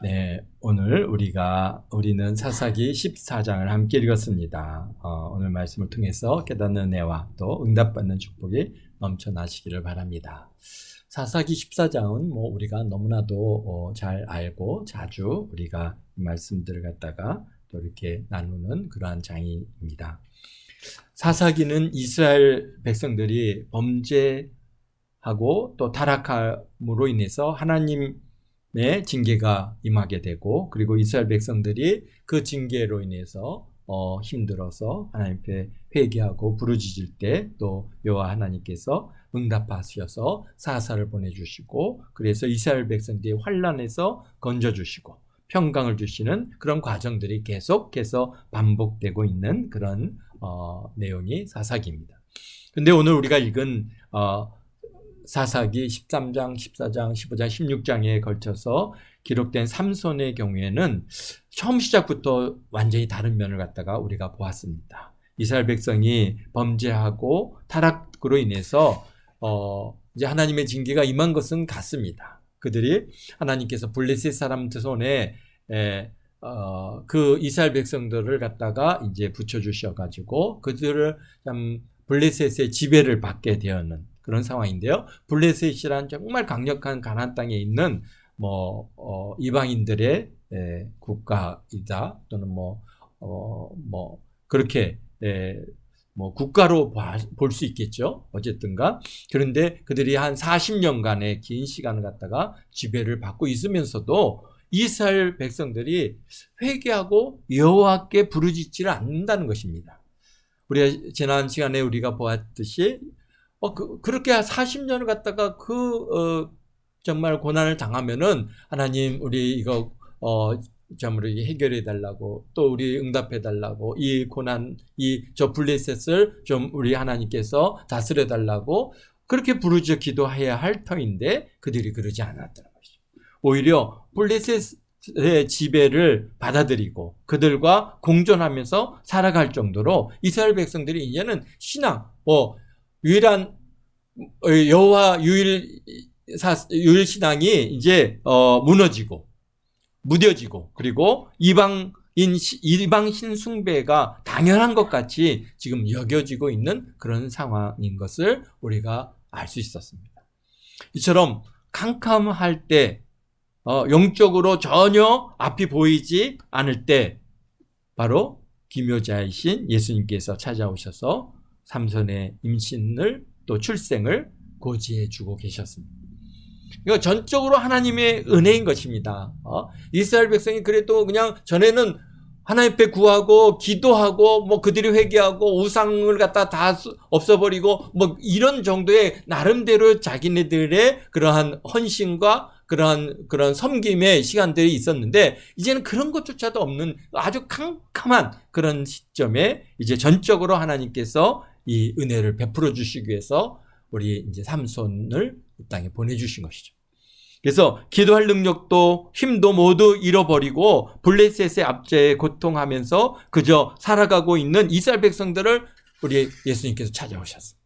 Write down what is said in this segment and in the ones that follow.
네, 우리는 사사기 14장을 함께 읽었습니다. 오늘 말씀을 통해서 깨닫는 은혜와 또 응답받는 축복이 넘쳐나시기를 바랍니다. 사사기 14장은 우리가 너무나도 잘 알고 자주 우리가 이 말씀들을 갖다가 또 이렇게 나누는 그러한 장입니다. 사사기는 이스라엘 백성들이 범죄하고 또 타락함으로 인해서 하나님의 징계가 임하게 되고, 그리고 이스라엘 백성들이 그 징계로 인해서 힘들어서 하나님 앞에 회개하고 부르짖을 때 또 여호와 하나님께서 응답하셔서 사사를 보내주시고, 그래서 이스라엘 백성들이 환난에서 건져주시고 평강을 주시는 그런 과정들이 계속해서 반복되고 있는 그런 내용이 사사기입니다. 근데 오늘 우리가 읽은 사사기 13장, 14장, 15장, 16장에 걸쳐서 기록된 삼손의 경우에는 처음 시작부터 완전히 다른 면을 갖다가 우리가 보았습니다. 이스라엘 백성이 범죄하고 타락으로 인해서 이제 하나님의 징계가 임한 것은 같습니다. 그들이 하나님께서 블레셋 사람들 손에 그 이스라엘 백성들을 갖다가 이제 붙여주셔가지고 그들을 참 블레셋의 지배를 받게 되었는 그런 상황인데요. 블레셋이란 정말 강력한 가나안 땅에 있는 이방인들의 국가이다, 또는 그렇게 국가로 볼 수 있겠죠. 어쨌든가. 그런데 그들이 한 40년간의 긴 시간을 갖다가 지배를 받고 있으면서도 이스라엘 백성들이 회개하고 여호와께 부르짖지를 않는다는 것입니다. 우리가 지난 시간에 우리가 보았듯이 그렇게 40년을 갖다가 정말 고난을 당하면은 하나님 우리 이거 좀 우리 해결해 달라고, 또 우리 응답해 달라고, 이 고난 저 블레셋을 좀 우리 하나님께서 다스려 달라고 그렇게 부르짖어 기도해야 할 터인데 그들이 그러지 않았다는 것이죠. 오히려 블레셋의 지배를 받아들이고 그들과 공존하면서 살아갈 정도로 이스라엘 백성들이 이제는 신앙 유일한 여호와 유일 신앙이 이제 무너지고 무뎌지고, 그리고 이방신 숭배가 당연한 것 같이 지금 여겨지고 있는 그런 상황인 것을 우리가 알 수 있었습니다. 이처럼 캄캄할 때, 영적으로 전혀 앞이 보이지 않을 때 바로 기묘자이신 예수님께서 찾아오셔서 삼손의 임신을 또 출생을 고지해 주고 계셨습니다. 이거 전적으로 하나님의 은혜인 것입니다. 이스라엘 백성이 그래도 그냥 전에는 하나님 앞에 구하고 기도하고 그들이 회개하고 우상을 갖다 다 없애버리고 이런 정도의 나름대로 자기네들의 그러한 헌신과 그런 섬김의 시간들이 있었는데, 이제는 그런 것조차도 없는 아주 캄캄한 그런 시점에 이제 전적으로 하나님께서 이 은혜를 베풀어 주시기 위해서 우리 이제 삼손을 이 땅에 보내주신 것이죠. 그래서 기도할 능력도 힘도 모두 잃어버리고 블레셋의 압제에 고통하면서 그저 살아가고 있는 이스라엘 백성들을 우리 예수님께서 찾아오셨습니다.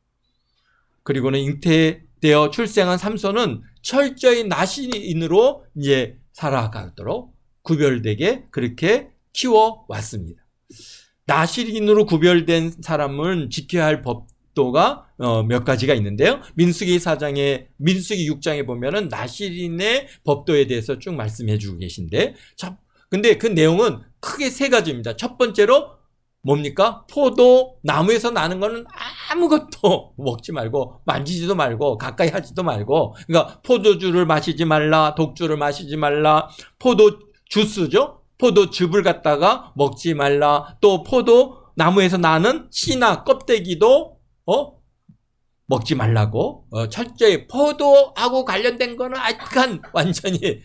그리고는 잉태되어 출생한 삼손은 철저히 나시인으로 이제 살아가도록 구별되게 그렇게 키워왔습니다. 나시인으로 구별된 사람은 지켜야 할 법도가 몇 가지가 있는데요. 민수기 6장에 보면은 나시인의 법도에 대해서 쭉 말씀해 주고 계신데, 근데 그 내용은 크게 세 가지입니다. 첫 번째로 뭡니까? 포도 나무에서 나는 거는 아무것도 먹지 말고 만지지도 말고 가까이 하지도 말고, 그러니까 포도주를 마시지 말라, 독주를 마시지 말라, 포도 주스죠? 포도즙을 갖다가 먹지 말라, 또 포도 나무에서 나는 씨나 껍데기도 먹지 말라고 철저히 포도하고 관련된 거는 약간 완전히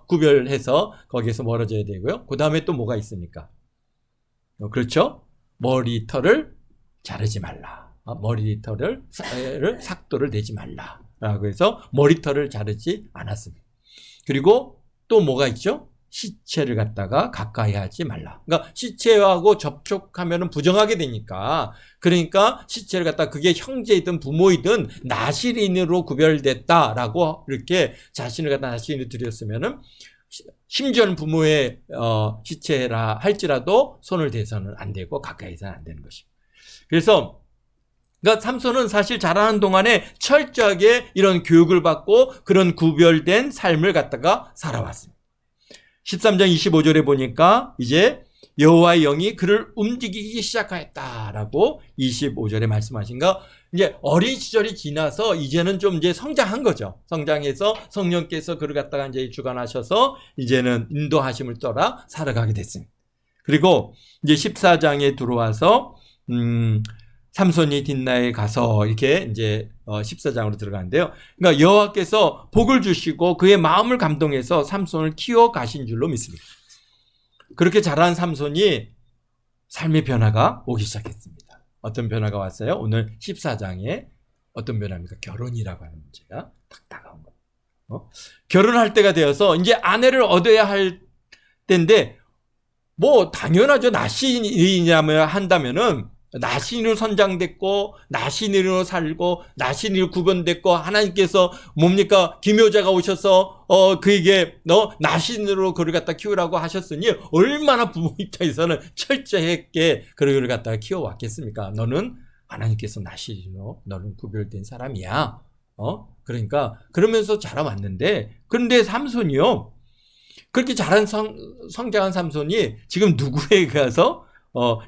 구별해서 거기에서 멀어져야 되고요. 그 다음에 또 뭐가 있습니까? 그렇죠? 머리털을 자르지 말라. 머리털을 삭도를 내지 말라라고 해서 머리털을 자르지 않았습니다. 그리고 또 뭐가 있죠? 시체를 갖다가 가까이 하지 말라. 그러니까 시체하고 접촉하면 부정하게 되니까, 그러니까 시체를 갖다가 그게 형제이든 부모이든 나시린으로 구별됐다라고 이렇게 자신을 갖다 나시린으로 드렸으면은 심지어는 부모의 시체라 할지라도 손을 대서는 안 되고 가까이서는 안 되는 것입니다. 그래서 그러니까 삼손은 사실 자라는 동안에 철저하게 이런 교육을 받고 그런 구별된 삶을 갖다가 살아왔습니다. 13장 25절에 보니까 이제 여호와의 영이 그를 움직이기 시작하였다라고 25절에 말씀하신가, 이제 어린 시절이 지나서 이제는 좀 이제 성장한 거죠. 성장해서 성령께서 그를 갖다가 이제 주관하셔서 이제는 인도하심을 따라 살아가게 됐습니다. 그리고 이제 14장에 들어와서 삼손이 딥나에 가서 이렇게 이제 14장으로 들어가는데요. 그러니까 여호와께서 복을 주시고 그의 마음을 감동해서 삼손을 키워 가신 줄로 믿습니다. 그렇게 자란 삼손이 삶의 변화가 오기 시작했습니다. 어떤 변화가 왔어요? 오늘 14장에 어떤 변화입니까? 결혼이라고 하는 문제가 딱 다가온 거예요. 결혼할 때가 되어서 이제 아내를 얻어야 할 때인데, 뭐 당연하죠. 나신이냐면 한다면은 나신으로 선장됐고 나신으로 살고 나신으로 구분됐고, 하나님께서 뭡니까? 기묘자가 오셔서 그에게 나신으로 그를 갖다 키우라고 하셨으니 얼마나 부모 입장에서는 철저하게 그를 갖다가 키워왔겠습니까? 너는 하나님께서 나신으로 너는 구별된 사람이야. 그러니까 그러면서 자라왔는데, 그런데 삼손이요, 그렇게 자란 성장한 삼손이 지금 누구에게 가서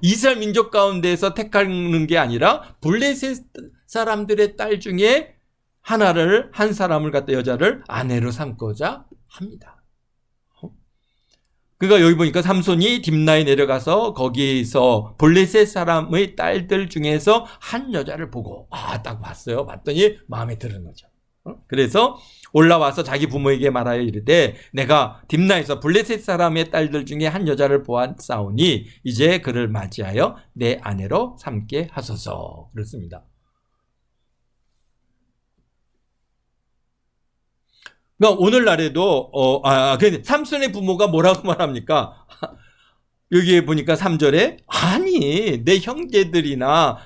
이스라엘 민족 가운데에서 택하는 게 아니라 블레셋 사람들의 딸 중에 한 사람을 갖다 여자를 아내로 삼고자 합니다. 그러니까 여기 보니까 삼손이 딥나에 내려가서 거기에서 블레셋 사람의 딸들 중에서 한 여자를 보고 딱 봤어요. 봤더니 마음에 드는 거죠. 그래서 올라와서 자기 부모에게 말하여 이르되 내가 딥나에서 블레셋 사람의 딸들 중에 한 여자를 보았사오니 이제 그를 맞이하여 내 아내로 삼게 하소서. 그렇습니다. 그러니까 오늘날에도 삼손의 부모가 뭐라고 말합니까? 여기에 보니까 3절에 아니 내 형제들이나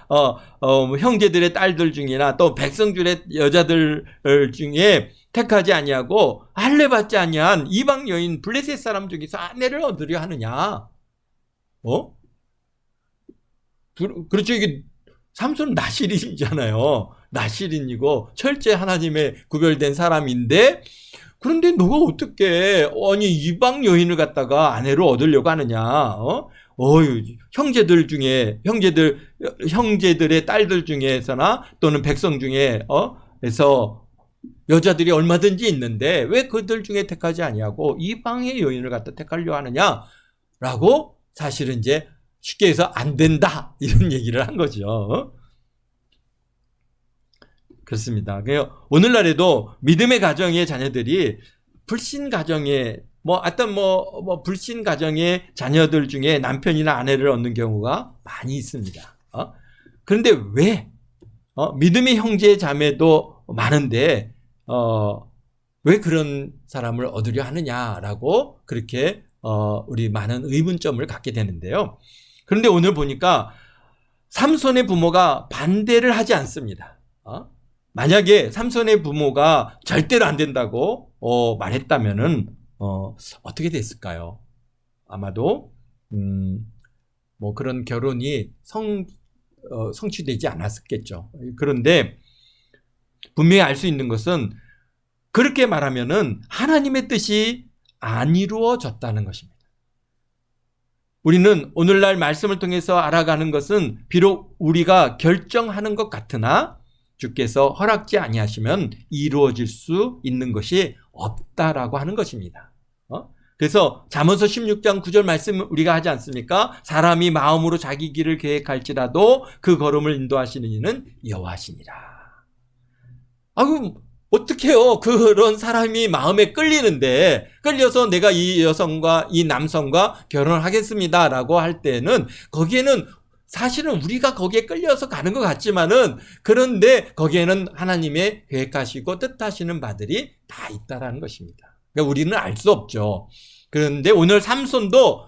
형제들의 딸들 중이나 또 백성들의 여자들 중에 택하지 아니하고 할례 받지 아니한 이방 여인 블레셋 사람 중에서 아내를 얻으려 하느냐? 그렇죠. 이게 삼손은 나실인이잖아요. 나실인이고 철저히 하나님의 구별된 사람인데, 그런데 너가 어떻게 이방 여인을 갖다가 아내로 얻으려고 하느냐? 형제들의 딸들 중에서나 또는 백성 중에서 여자들이 얼마든지 있는데 왜 그들 중에 택하지 아니하고 이방의 여인을 갖다 택하려고 하느냐라고, 사실은 이제 쉽게 해서 안 된다 이런 얘기를 한 거죠. 그렇습니다. 오늘날에도 믿음의 가정의 자녀들이 불신 가정의 불신 가정의 자녀들 중에 남편이나 아내를 얻는 경우가 많이 있습니다. 그런데 왜 믿음의 형제 자매도 많은데 왜 그런 사람을 얻으려 하느냐라고 그렇게 우리 많은 의문점을 갖게 되는데요. 그런데 오늘 보니까 삼손의 부모가 반대를 하지 않습니다. 만약에 삼손의 부모가 절대로 안 된다고 말했다면은 어떻게 됐을까요? 아마도 그런 결혼이 성취되지 않았겠죠. 그런데 분명히 알 수 있는 것은 그렇게 말하면은 하나님의 뜻이 안 이루어졌다는 것입니다. 우리는 오늘날 말씀을 통해서 알아가는 것은 비록 우리가 결정하는 것 같으나 주께서 허락지 아니하시면 이루어질 수 있는 것이 없다라고 하는 것입니다. 그래서 잠언서 16장 9절 말씀 우리가 하지 않습니까? 사람이 마음으로 자기 길을 계획할지라도 그 걸음을 인도하시는 이는 여호와시니라. 어떡해요? 그런 사람이 마음에 끌려서 내가 이 여성과 이 남성과 결혼하겠습니다라고 할 때는 거기에는 사실은 우리가 거기에 끌려서 가는 것 같지만은, 그런데 거기에는 하나님의 계획하시고 뜻하시는 바들이 다 있다라는 것입니다. 그러니까 우리는 알 수 없죠. 그런데 오늘 삼손도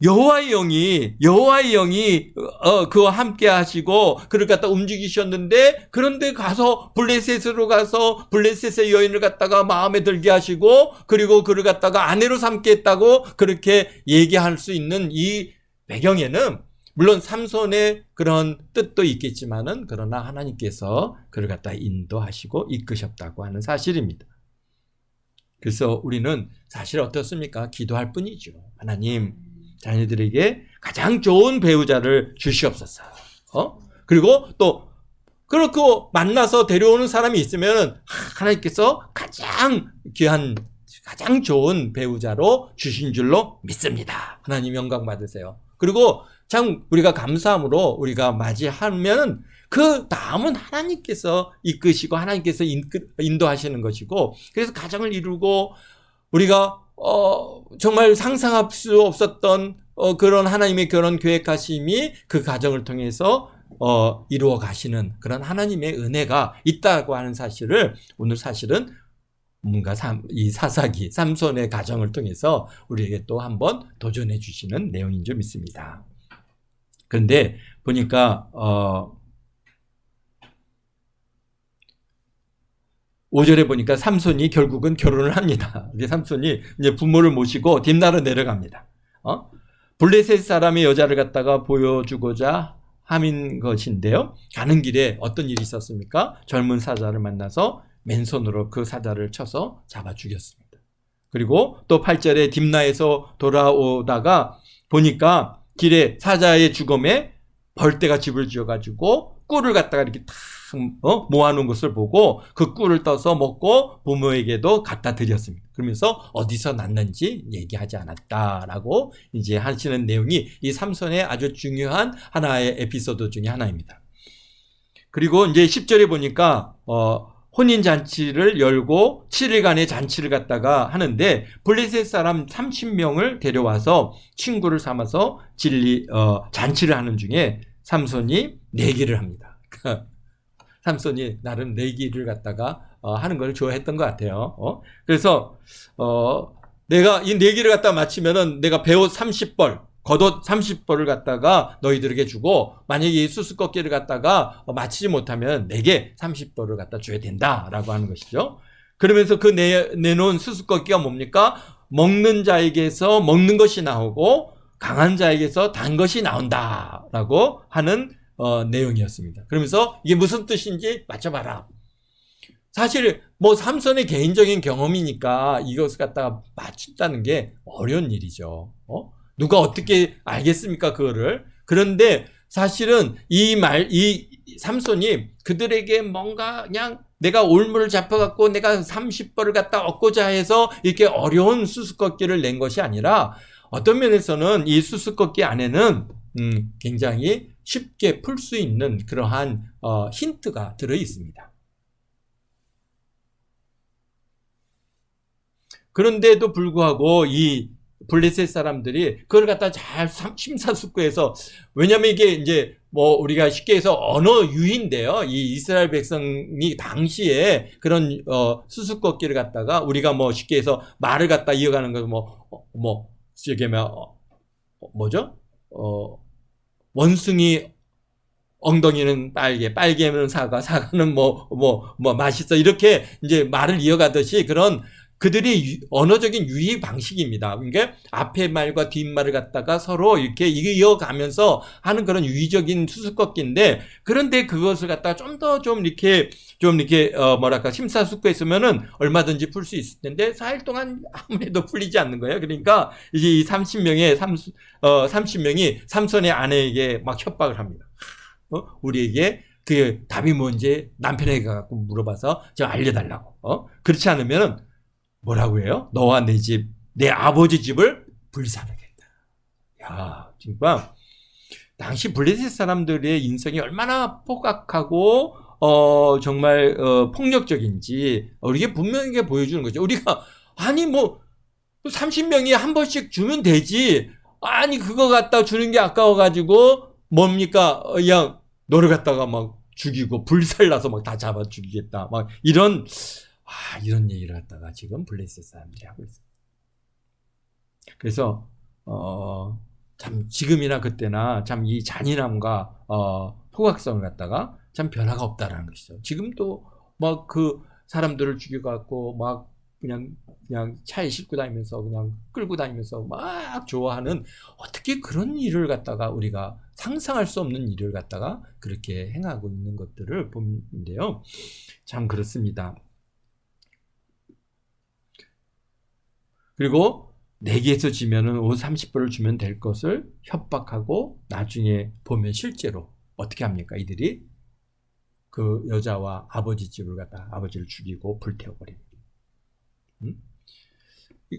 여호와의 영이 그와 함께 하시고 그를 갖다 움직이셨는데, 그런데 가서 블레셋으로 가서 블레셋의 여인을 갖다가 마음에 들게 하시고 그리고 그를 갖다가 아내로 삼겠다고 그렇게 얘기할 수 있는 이 배경에는 물론 삼손의 그런 뜻도 있겠지만은 그러나 하나님께서 그를 갖다 인도하시고 이끄셨다고 하는 사실입니다. 그래서 우리는 사실 어떻습니까? 기도할 뿐이죠. 하나님, 자녀들에게 가장 좋은 배우자를 주시옵소서. 그리고 또 그렇고 만나서 데려오는 사람이 있으면 하나님께서 가장 귀한, 가장 좋은 배우자로 주신 줄로 믿습니다. 하나님 영광 받으세요. 그리고 참 우리가 감사함으로 우리가 맞이하면 그 다음은 하나님께서 이끄시고 하나님께서 인도하시는 것이고, 그래서 가정을 이루고 우리가 정말 상상할 수 없었던 그런 하나님의 결혼 계획하심이 그 가정을 통해서 이루어 가시는 그런 하나님의 은혜가 있다고 하는 사실을 오늘 사실은 뭔가 이 사사기 삼손의 가정을 통해서 우리에게 또 한번 도전해 주시는 내용인 줄 믿습니다. 그런데 보니까 5절에 보니까 삼손이 결국은 결혼을 합니다. 삼손이 이제 부모를 모시고 딥나로 내려갑니다. 블레셋 사람의 여자를 갖다가 보여주고자 함인 것인데요. 가는 길에 어떤 일이 있었습니까? 젊은 사자를 만나서 맨손으로 그 사자를 쳐서 잡아 죽였습니다. 그리고 또 8절에 딥나에서 돌아오다가 보니까 길에 사자의 죽음에 벌떼가 집을 지어가지고 꿀을 갖다가 이렇게 탁 모아놓은 것을 보고 그 꿀을 떠서 먹고 부모에게도 갖다 드렸습니다. 그러면서 어디서 났는지 얘기하지 않았다라고 이제 하시는 내용이 이 삼손의 아주 중요한 하나의 에피소드 중에 하나입니다. 그리고 이제 10절에 보니까 혼인잔치를 열고 7일간의 잔치를 갖다가 하는데 블레셋 사람 30명을 데려와서 친구를 삼아서 잔치를 하는 중에 삼손이 내기를 합니다. 삼손이 나름 내기를 갖다가 하는 걸 좋아했던 것 같아요. 그래서 내가 이 내기를 갖다 마치면은 내가 배옷 30벌, 겉옷 30벌을 갖다가 너희들에게 주고, 만약에 이 수수께끼를 갖다가 마치지 못하면 내게 30벌을 갖다 줘야 된다라고 하는 것이죠. 그러면서 그 내놓은 수수께끼가 뭡니까? 먹는 자에게서 먹는 것이 나오고 강한 자에게서 단 것이 나온다라고 하는 내용이었습니다. 그러면서 이게 무슨 뜻인지 맞춰봐라. 사실 뭐 삼손의 개인적인 경험이니까 이것을 갖다가 맞춘다는 게 어려운 일이죠. 누가 어떻게 알겠습니까, 그거를? 그런데 사실은 이 삼손이 그들에게 뭔가 그냥 내가 올무를 잡아갖고 내가 30벌을 갖다 얻고자 해서 이렇게 어려운 수수께끼를 낸 것이 아니라, 어떤 면에서는 이 수수께끼 안에는 굉장히 쉽게 풀 수 있는 그러한 힌트가 들어 있습니다. 그런데도 불구하고 이 블레셋 사람들이 그걸 갖다 잘 심사숙고해서, 왜냐면 이게 이제 뭐 우리가 쉽게 해서 언어 유희인데요. 이 이스라엘 백성이 당시에 그런 수수께끼를 갖다가 우리가 뭐 쉽게 해서 말을 갖다 이어가는 거 저기 뭐죠? 원숭이 엉덩이는 빨개, 빨개면 사과, 사과는 맛있어, 이렇게 이제 말을 이어가듯이 그런 그들이 언어적인 유희 방식입니다. 그러니까 앞에 말과 뒷말을 갖다가 서로 이렇게 이어가면서 하는 그런 유희적인 수수께끼인데, 그런데 그것을 갖다가 좀 이렇게 심사숙고했으면은 얼마든지 풀 수 있을 텐데 4일 동안 아무래도 풀리지 않는 거예요. 그러니까 이제 이 30명이 삼손의 아내에게 막 협박을 합니다. 우리에게 그 답이 뭔지 남편에게 가서 물어봐서 좀 알려달라고. 그렇지 않으면 뭐라고 해요? 너와 내 집, 내 아버지 집을 불사르겠다. 야, 정말 당시 블레셋 사람들의 인성이 얼마나 폭악하고 정말 폭력적인지 우리에게 분명하게 보여주는 거죠. 우리가 아니 뭐 30명이 한 번씩 주면 되지, 아니 그거 갖다 주는 게 아까워가지고 뭡니까? 그냥 너를 갖다가 막 죽이고 불살라서 막 다 잡아 죽이겠다, 막 이런 얘기를 갖다가 지금 블레셋 사람들이 하고 있습니다. 그래서 참 지금이나 그때나 참 이 잔인함과 포각성을 갖다가 참 변화가 없다라는 것이죠. 지금도 막 그 사람들을 죽여갖고 막 그냥 차에 싣고 다니면서 그냥 끌고 다니면서 막 좋아하는, 어떻게 그런 일을 갖다가 우리가 상상할 수 없는 일을 갖다가 그렇게 행하고 있는 것들을 보는데요. 참 그렇습니다. 그리고 내기에서 지면은 옷 30벌을 주면 될 것을 협박하고 나중에 보면 실제로 어떻게 합니까? 이들이 그 여자와 아버지 집을 갖다 아버지를 죽이고 불태워버립니다.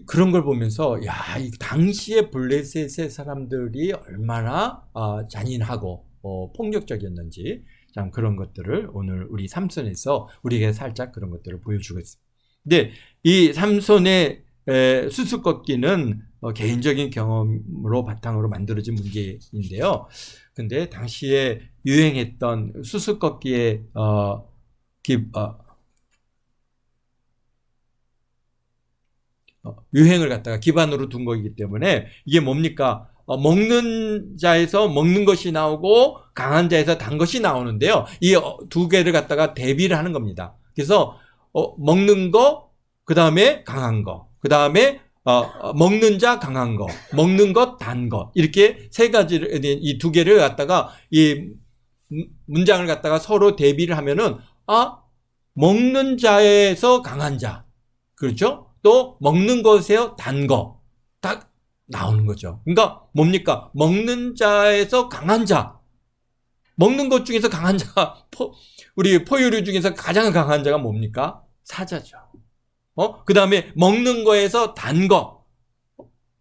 그런 걸 보면서 이 당시의 블레셋의 사람들이 얼마나 잔인하고 폭력적이었는지, 참 그런 것들을 오늘 우리 삼손에서 우리에게 살짝 그런 것들을 보여주고 있습니다. 근데 이 삼손의 수수께끼는 개인적인 경험으로 바탕으로 만들어진 문제인데요. 근데 당시에 유행했던 수수께끼의 유행을 갖다가 기반으로 둔 거이기 때문에 이게 뭡니까? 먹는 자에서 먹는 것이 나오고 강한 자에서 단 것이 나오는데요. 이 두 개를 갖다가 대비를 하는 겁니다. 그래서 먹는 거, 그 다음에 강한 거, 그 다음에 먹는 자 강한 거, 먹는 것 단 것, 이렇게 세 가지를, 이 두 개를 갖다가 이 문장을 갖다가 서로 대비를 하면은 먹는 자에서 강한 자, 그렇죠? 또 먹는 것에요 단 거, 딱 나오는 거죠. 그러니까 뭡니까? 먹는 자에서 강한 자, 먹는 것 중에서 강한 자가 우리 포유류 중에서 가장 강한 자가 뭡니까? 사자죠. 그 다음에 먹는 거에서 단 거,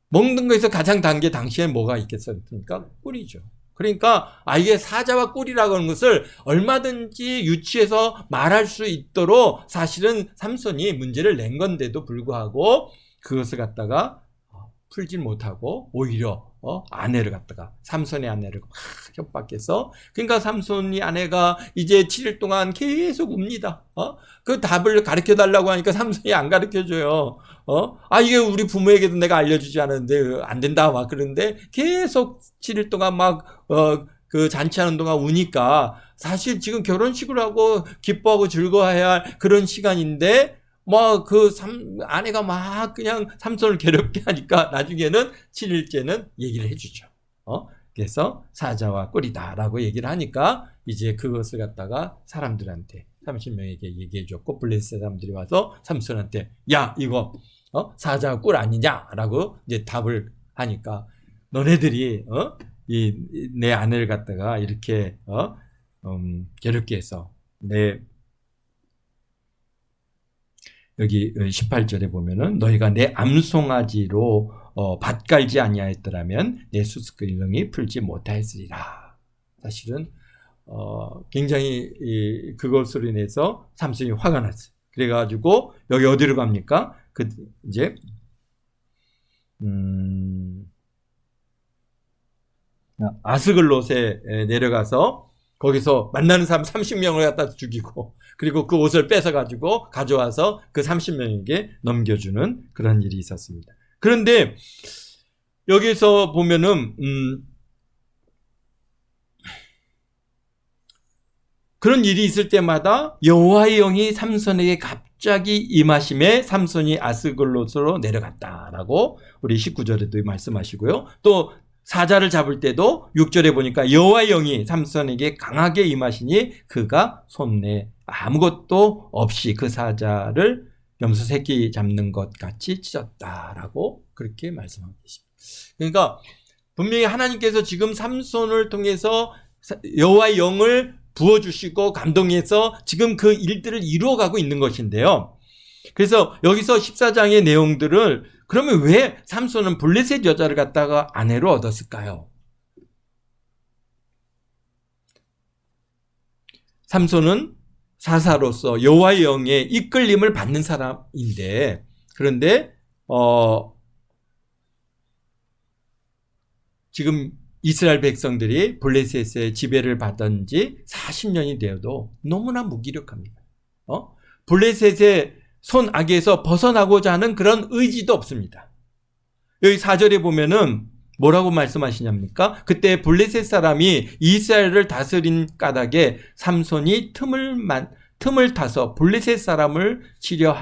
먹는 거에서 가장 단 게 당시에 뭐가 있겠습니까? 꿀이죠. 그러니까 이게 사자와 꿀이라고 하는 것을 얼마든지 유추해서 말할 수 있도록 사실은 삼손이 문제를 낸 건데도 불구하고 그것을 갖다가 풀지 못하고 오히려 아내를 갖다가, 삼손의 아내를 막 협박해서, 그러니까 삼손이 아내가 이제 7일 동안 계속 웁니다. 그 답을 가르쳐 달라고 하니까 삼손이 안 가르쳐 줘요. 이게 우리 부모에게도 내가 알려주지 않았는데 안 된다 막 그러는데 계속 7일 동안 막 그 잔치하는 동안 우니까, 사실 지금 결혼식을 하고 기뻐하고 즐거워해야 할 그런 시간인데 아내가 막 그냥 삼손을 괴롭게 하니까 나중에는 7일째는 얘기를 해주죠. 그래서 사자와 꿀이다라고 얘기를 하니까 이제 그것을 갖다가 사람들한테 30명에게 얘기해줬고, 블레셋 사람들이 와서 삼손한테 이거 사자와 꿀 아니냐라고 이제 답을 하니까, 너네들이 내 아내를 갖다가 이렇게 괴롭게 해서 여기 18절에 보면은 너희가 내 암송아지로 밭 갈지 아니하였더라면 내 수수께끼를 풀지 못하였으리라. 사실은 굉장히 그것으로 인해서 삼손이 화가 났어요. 그래가지고 여기 어디로 갑니까? 이제 아스글롯에 내려가서 거기서 만나는 사람 30명을 갖다 죽이고, 그리고 그 옷을 뺏어가지고 가져와서 그 30명에게 넘겨주는 그런 일이 있었습니다. 그런데 여기서 보면은 그런 일이 있을 때마다 여호와의 영이 삼손에게 갑자기 임하심에 삼손이 아스글롯으로 내려갔다라고 우리 19절에도 말씀하시고요. 또 사자를 잡을 때도 6절에 보니까 여호와의 영이 삼손에게 강하게 임하시니 그가 손에 아무것도 없이 그 사자를 염소 새끼 잡는 것 같이 찢었다라고 그렇게 말씀하고 계십니다. 그러니까 분명히 하나님께서 지금 삼손을 통해서 여호와의 영을 부어주시고 감동해서 지금 그 일들을 이루어가고 있는 것인데요. 그래서 여기서 14장의 내용들을, 그러면 왜 삼손은 블레셋 여자를 갖다가 아내로 얻었을까요? 삼손은 사사로서 여호와의 영의 이끌림을 받는 사람인데, 그런데 지금 이스라엘 백성들이 블레셋의 지배를 받은 지 40년이 되어도 너무나 무기력합니다. 블레셋의 손아귀에서 벗어나고자 하는 그런 의지도 없습니다. 여기 4절에 보면은 뭐라고 말씀하시냐입니까? 그때 블레셋 사람이 이스라엘을 다스린 까닭에 삼손이 틈을 타서 블레셋 사람을 치려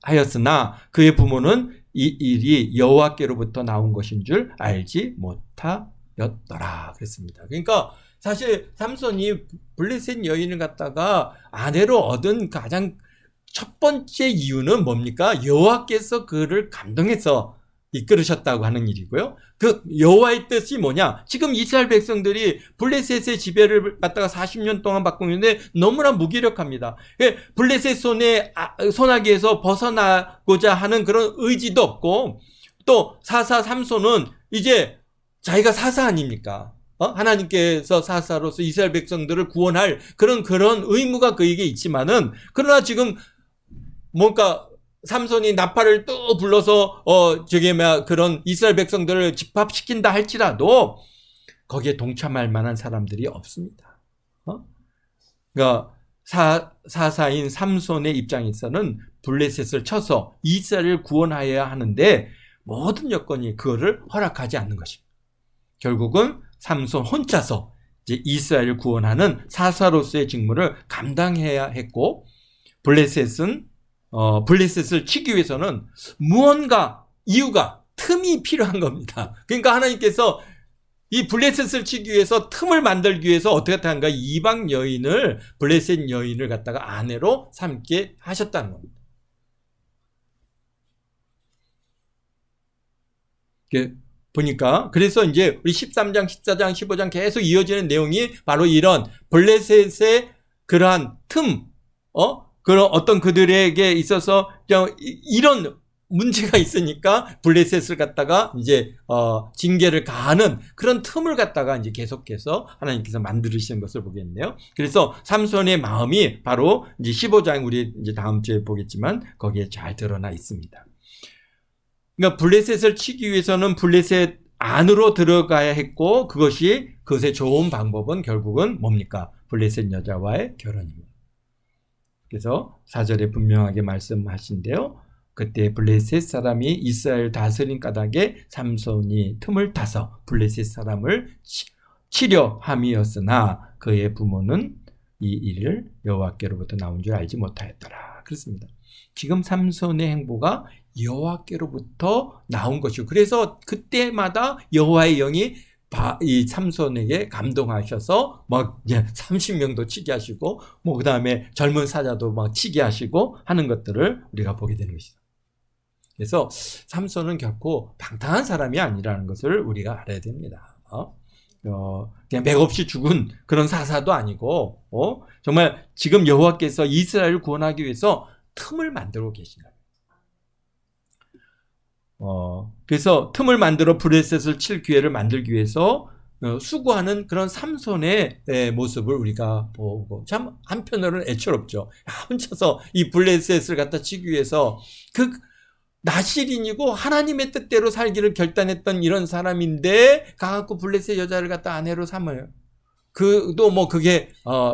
하였으나 그의 부모는 이 일이 여호와께로부터 나온 것인 줄 알지 못하였더라. 그랬습니다. 그러니까 사실 삼손이 블레셋 여인을 갖다가 아내로 얻은 가장 첫 번째 이유는 뭡니까? 여호와께서 그를 감동해서 이끌으셨다고 하는 일이고요. 그 여호와의 뜻이 뭐냐? 지금 이스라엘 백성들이 블레셋의 지배를 갖다가 40년 동안 받고 있는데 너무나 무기력합니다. 블레셋 손아귀에서 벗어나고자 하는 그런 의지도 없고, 또 사사 삼손은 이제 자기가 사사 아닙니까? 하나님께서 사사로서 이스라엘 백성들을 구원할 그런 의무가 그에게 있지만은, 그러나 지금 뭔가 삼손이 나팔을 또 불러서 그런 이스라엘 백성들을 집합시킨다 할지라도 거기에 동참할 만한 사람들이 없습니다. 그러니까 사사인 삼손의 입장에서는 블레셋을 쳐서 이스라엘을 구원하여야 하는데 모든 여건이 그거를 허락하지 않는 것입니다. 결국은 삼손 혼자서 이제 이스라엘을 구원하는 사사로서의 직무를 감당해야 했고, 블레셋을 치기 위해서는 무언가 이유가, 틈이 필요한 겁니다. 그러니까 하나님께서 이 블레셋을 치기 위해서 틈을 만들기 위해서 어떻게 한가? 이방 여인을, 블레셋 여인을 갖다가 아내로 삼게 하셨다는 겁니다. 보니까 그래서 이제 우리 13장, 14장, 15장 계속 이어지는 내용이 바로 이런 블레셋의 그러한 틈, 그런 어떤 그들에게 있어서 이런 문제가 있으니까 블레셋을 갖다가 이제 징계를 가하는 그런 틈을 갖다가 이제 계속해서 하나님께서 만드시는 것을 보겠네요. 그래서 삼손의 마음이 바로 이제 15장, 우리 이제 다음 주에 보겠지만 거기에 잘 드러나 있습니다. 그러니까 블레셋을 치기 위해서는 블레셋 안으로 들어가야 했고, 그것의 좋은 방법은 결국은 뭡니까? 블레셋 여자와의 결혼입니다. 그래서 4절에 분명하게 말씀하신데요. 그때 블레셋 사람이 이스라엘 다스린 까닭에 삼손이 틈을 타서 블레셋 사람을 치려 함이었으나 그의 부모는 이 일을 여호와께로부터 나온 줄 알지 못하였더라. 그렇습니다. 지금 삼손의 행보가 여호와께로부터 나온 것이고, 그래서 그때마다 여호와의 영이 이 삼손에게 감동하셔서 막 30명도 치게 하시고, 그 다음에 젊은 사자도 막 치게 하시고 하는 것들을 우리가 보게 되는 것이죠. 그래서 삼손은 결코 방탕한 사람이 아니라는 것을 우리가 알아야 됩니다. 그냥 맥없이 죽은 그런 사사도 아니고, 정말 지금 여호와께서 이스라엘을 구원하기 위해서 틈을 만들고 계신다. 그래서 틈을 만들어 블레셋을 칠 기회를 만들기 위해서 수고하는 그런 삼손의 모습을 우리가 보고, 참 한편으로는 애처롭죠. 혼자서 이 블레셋을 갖다 치기 위해서 나실인이고 하나님의 뜻대로 살기를 결단했던 이런 사람인데 가갖고 블레셋 여자를 갖다 아내로 삼아요. 그게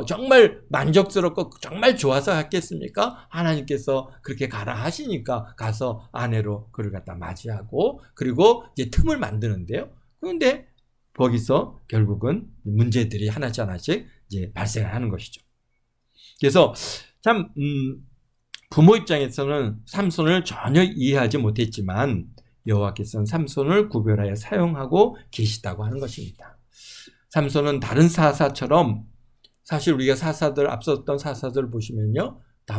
정말 만족스럽고 정말 좋아서 했겠습니까? 하나님께서 그렇게 가라 하시니까 가서 아내로 그를 갖다 맞이하고, 그리고 이제 틈을 만드는데요. 그런데 거기서 결국은 문제들이 하나씩 이제 발생을 하는 것이죠. 그래서 참 부모 입장에서는 삼손을 전혀 이해하지 못했지만 여호와께서는 삼손을 구별하여 사용하고 계시다고 하는 것입니다. 삼손은 다른 사사처럼, 사실 우리가 앞섰던 사사들 보시면요, 다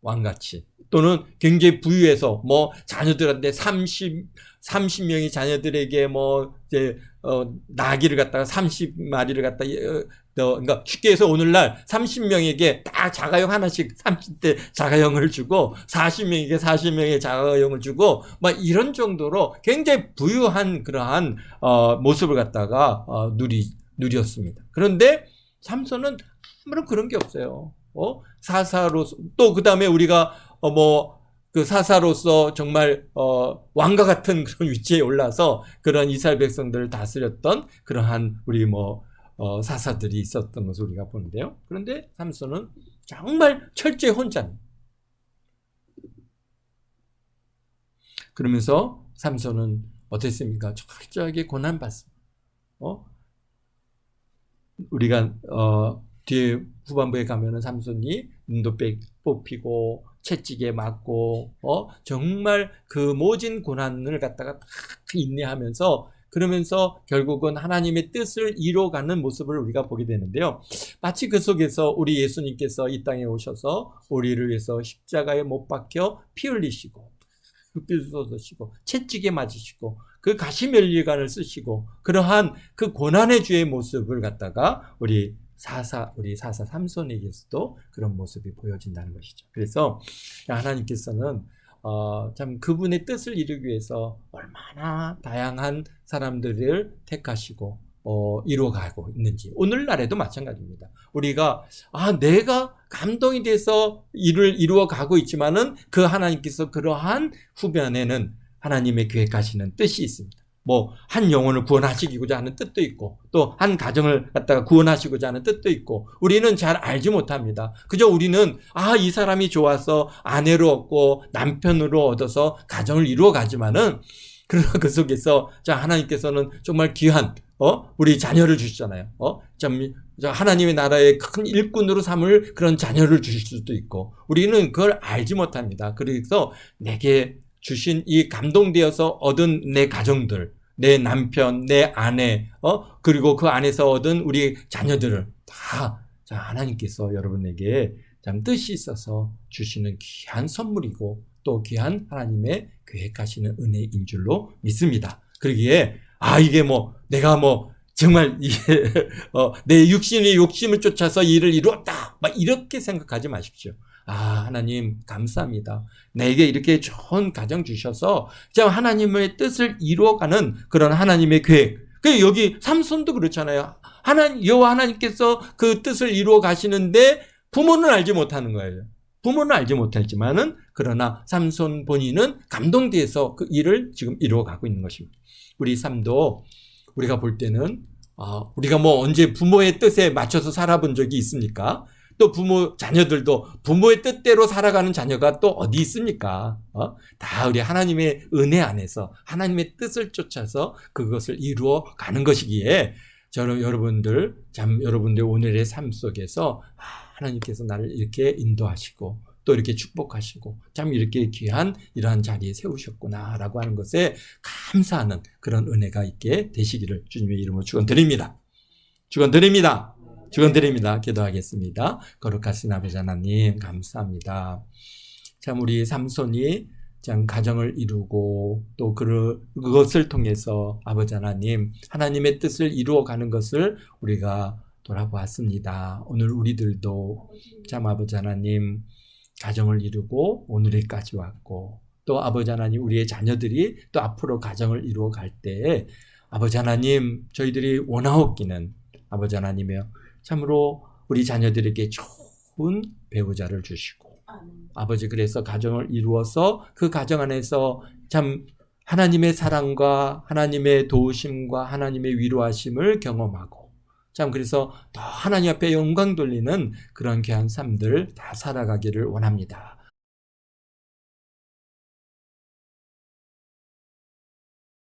왕같이 또는 굉장히 부유해서 자녀들한테 30명의 자녀들에게 나귀를 갖다가 30마리를 갖다 그러니까 쉽게 해서 오늘날 30명에게 딱 자가용 하나씩 30대 자가용을 주고 40명에게 40명의 자가용을 주고 이런 정도로 굉장히 부유한 그러한 모습을 갖다가 누렸습니다. 그런데 삼손은 아무런 그런 게 없어요. 사사로서, 또 그 다음에 우리가 그 사사로서 정말 왕과 같은 그런 위치에 올라서 그런 이스라엘 백성들을 다스렸던 그러한 우리 사사들이 있었던 것을 우리가 보는데요. 그런데 삼손은 정말 철저히 혼자입니다. 그러면서 삼손은 어땠습니까? 철저하게 고난받습니다. 우리가 뒤에 후반부에 가면은 삼손이 눈도 뽑히고 채찍에 맞고 정말 그 모진 고난을 갖다가 다 인내하면서 그러면서 결국은 하나님의 뜻을 이뤄가는 모습을 우리가 보게 되는데요. 마치 그 속에서 우리 예수님께서 이 땅에 오셔서 우리를 위해서 십자가에 못 박혀 피 흘리시고 흙빛을 쏟으시고 채찍에 맞으시고 그 가시면류관을 쓰시고 그러한 그 고난의 주의 모습을 갖다가 우리 사사 삼손에게서도 그런 모습이 보여진다는 것이죠. 그래서 하나님께서는 참 그분의 뜻을 이루기 위해서 얼마나 다양한 사람들을 택하시고 이루어가고 있는지 오늘날에도 마찬가지입니다. 우리가 내가 감동이 돼서 일을 이루어가고 있지만은 그 하나님께서 그러한 후면에는 하나님의 계획하시는 뜻이 있습니다. 한 영혼을 구원하시고자 하는 뜻도 있고 또 한 가정을 갖다가 구원하시고자 하는 뜻도 있고 우리는 잘 알지 못합니다. 그저 우리는 이 사람이 좋아서 아내로 얻고 남편으로 얻어서 가정을 이루어가지만은 그 속에서 하나님께서는 정말 귀한 우리 자녀를 주시잖아요. 하나님의 나라의 큰 일꾼으로 삼을 그런 자녀를 주실 수도 있고 우리는 그걸 알지 못합니다. 그래서 내게 주신 이 감동되어서 얻은 내 가정들, 내 남편, 내 아내, 그리고 그 안에서 얻은 우리 자녀들을 다 하나님께서 여러분에게 참 뜻이 있어서 주시는 귀한 선물이고 또 귀한 하나님의 계획하시는 은혜인 줄로 믿습니다. 그러기에 이게 내가 정말 이게 내 육신의 욕심을 쫓아서 일을 이루었다 이렇게 생각하지 마십시오. 하나님 감사합니다. 내게 이렇게 좋은 가정 주셔서 하나님의 뜻을 이루어가는 그런 하나님의 계획. 여기 삼손도 그렇잖아요. 여호와 하나님께서 그 뜻을 이루어 가시는데 부모는 알지 못하는 거예요. 부모는 알지 못했지만은 그러나 삼손 본인은 감동돼서 그 일을 지금 이루어가고 있는 것입니다. 우리 삶도 우리가 볼 때는 우리가 언제 부모의 뜻에 맞춰서 살아본 적이 있습니까? 또 자녀들도 부모의 뜻대로 살아가는 자녀가 또 어디 있습니까? 다 우리 하나님의 은혜 안에서 하나님의 뜻을 쫓아서 그것을 이루어 가는 것이기에 여러분들 오늘의 삶 속에서 하나님께서 나를 이렇게 인도하시고 또 이렇게 축복하시고 이렇게 귀한 이러한 자리에 세우셨구나라고 하는 것에 감사하는 그런 은혜가 있게 되시기를 주님의 이름으로 축원드립니다. 기도하겠습니다. 거룩하신 아버지 하나님 감사합니다. 우리 삼손이 가정을 이루고 또 그것을 통해서 아버지 하나님 하나님의 뜻을 이루어가는 것을 우리가 돌아보았습니다. 오늘 우리들도 아버지 하나님 가정을 이루고 오늘에까지 왔고 또 아버지 하나님 우리의 자녀들이 또 앞으로 가정을 이루어갈 때 아버지 하나님 저희들이 원하옵기는 아버지 하나님이여 참으로 우리 자녀들에게 좋은 배우자를 주시고 아버지 그래서 가정을 이루어서 그 가정 안에서 하나님의 사랑과 하나님의 도우심과 하나님의 위로하심을 경험하고 그래서 더 하나님 앞에 영광 돌리는 그런 귀한 삶들 다 살아가기를 원합니다.